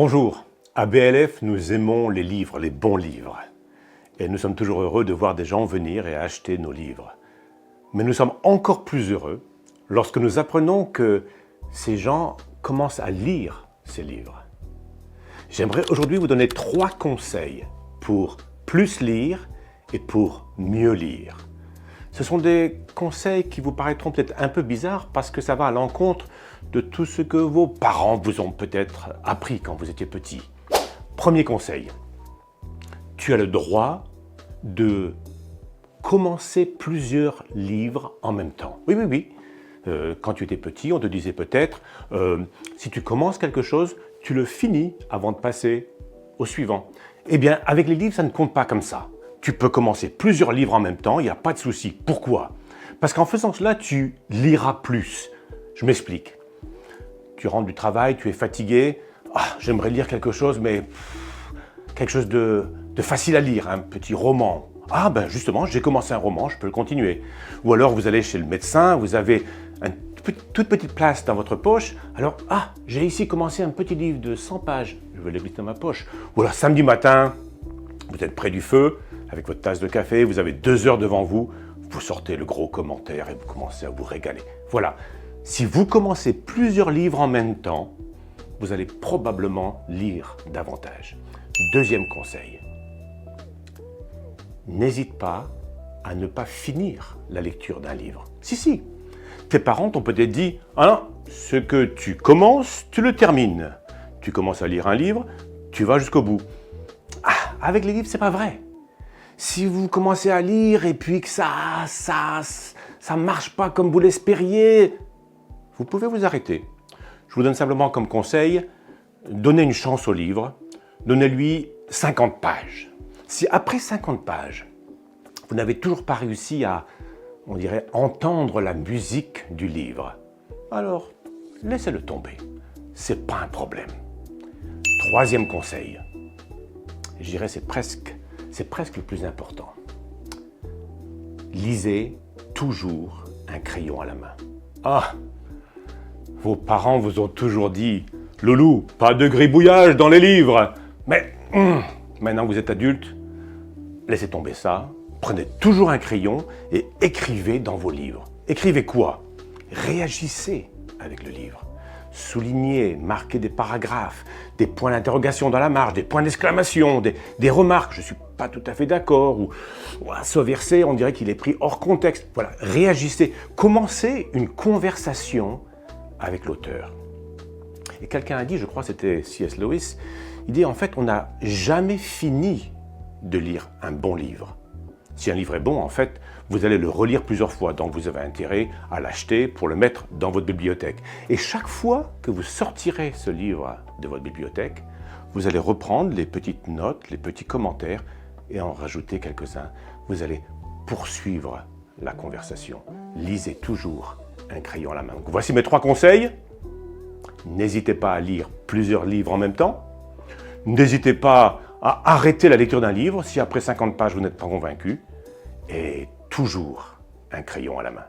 Bonjour, à BLF, nous aimons les livres, les bons livres. Et nous sommes toujours heureux de voir des gens venir et acheter nos livres. Mais nous sommes encore plus heureux lorsque nous apprenons que ces gens commencent à lire ces livres. J'aimerais aujourd'hui vous donner 3 conseils pour plus lire et pour mieux lire. Ce sont des conseils qui vous paraîtront peut-être un peu bizarres parce que ça va à l'encontre de tout ce que vos parents vous ont peut-être appris quand vous étiez petit. Premier conseil, tu as le droit de commencer plusieurs livres en même temps. Oui. Quand tu étais petit, on te disait peut-être, si tu commences quelque chose, tu le finis avant de passer au suivant. Eh bien, avec les livres, ça ne compte pas comme ça. Tu peux commencer plusieurs livres en même temps, il n'y a pas de souci. Pourquoi? Parce qu'en faisant cela, tu liras plus. Je m'explique. Tu rentres du travail, tu es fatigué. J'aimerais lire quelque chose, mais quelque chose de facile à lire, un petit roman. Justement, j'ai commencé un roman, je peux le continuer. Ou alors, vous allez chez le médecin, vous avez une toute petite place dans votre poche. Alors, j'ai ici commencé un petit livre de 100 pages, je vais le glisser dans ma poche. Ou alors, samedi matin, vous êtes près du feu, avec votre tasse de café, vous avez 2 heures devant vous, vous sortez le gros commentaire et vous commencez à vous régaler. Voilà, si vous commencez plusieurs livres en même temps, vous allez probablement lire davantage. Deuxième conseil, n'hésite pas à ne pas finir la lecture d'un livre. Si, tes parents t'ont peut-être dit « ce que tu commences, tu le termines. Tu commences à lire un livre, tu vas jusqu'au bout. » Avec les livres, c'est pas vrai. Si vous commencez à lire et puis que ça marche pas comme vous l'espériez, vous pouvez vous arrêter. Je vous donne simplement comme conseil, donnez une chance au livre, donnez-lui 50 pages. Si après 50 pages, vous n'avez toujours pas réussi à, on dirait, entendre la musique du livre, alors laissez-le tomber. C'est pas un problème. Troisième conseil, je dirais c'est presque le plus important. Lisez toujours un crayon à la main. Vos parents vous ont toujours dit « Loulou, pas de gribouillage dans les livres !» Mais maintenant que vous êtes adulte, laissez tomber ça. Prenez toujours un crayon et écrivez dans vos livres. Écrivez quoi? Réagissez avec le livre. Soulignez, marquez des paragraphes, des points d'interrogation dans la marge, des points d'exclamation, des remarques, je ne suis pas tout à fait d'accord, ou ce verset, on dirait qu'il est pris hors contexte. Voilà, réagissez, commencez une conversation avec l'auteur. Et quelqu'un a dit, je crois que c'était C.S. Lewis, il dit en fait, on n'a jamais fini de lire un bon livre. Si un livre est bon, en fait, vous allez le relire plusieurs fois, donc vous avez intérêt à l'acheter pour le mettre dans votre bibliothèque. Et chaque fois que vous sortirez ce livre de votre bibliothèque, vous allez reprendre les petites notes, les petits commentaires et en rajouter quelques-uns. Vous allez poursuivre la conversation. Lisez toujours un crayon à la main. Donc, voici mes 3 conseils. N'hésitez pas à lire plusieurs livres en même temps. N'hésitez pas à arrêter la lecture d'un livre si après 50 pages vous n'êtes pas convaincu. Et toujours un crayon à la main.